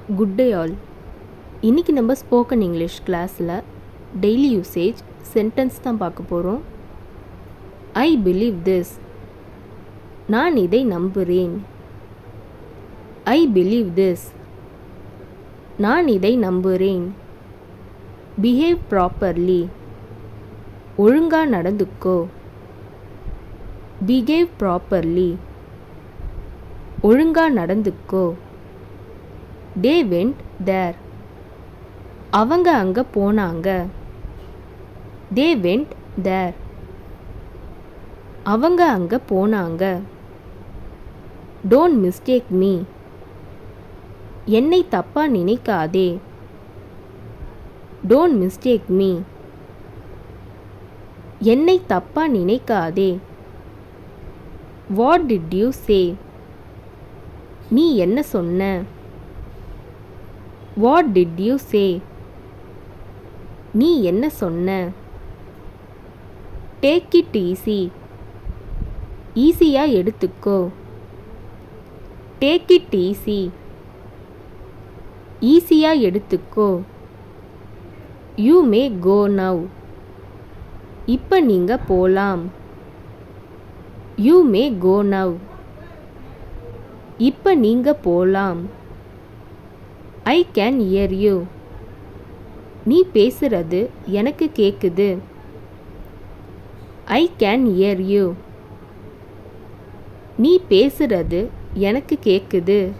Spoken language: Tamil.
Good day all. இன்றைக்கி நம்ம ஸ்போக்கன் இங்கிலீஷ் கிளாஸில் டெய்லி யூசேஜ் சென்டென்ஸ் தான் பார்க்க போகிறோம். I believe this. நான் இதை நம்புகிறேன். I believe this. நான் இதை நம்புகிறேன். Behave properly. ஒழுங்கா நடந்துக்கோ. Behave properly. ஒழுங்கா நடந்துக்கோ. They went there. அவங்க அங்கே போனாங்க. They went there. அவங்க அங்கே போனாங்க. Don't mistake me. என்னை தப்பா நினைக்காதே. Don't mistake me. என்னை தப்பா நினைக்காதே. What did you say? நீ என்ன சொன்ன? What did you say? நீ என்ன சொன்ன? Take it easy. ஈஸியாக எடுத்துக்கோ. Take it easy. ஈஸியாக எடுத்துக்கோ. You may go now. இப்போ நீங்கள் போகலாம். You may go now. இப்போ நீங்கள் போகலாம். I can hear you. நீ பேசுறது எனக்கு கேட்குது. I can hear you. நீ பேசுறது எனக்கு கேட்குது.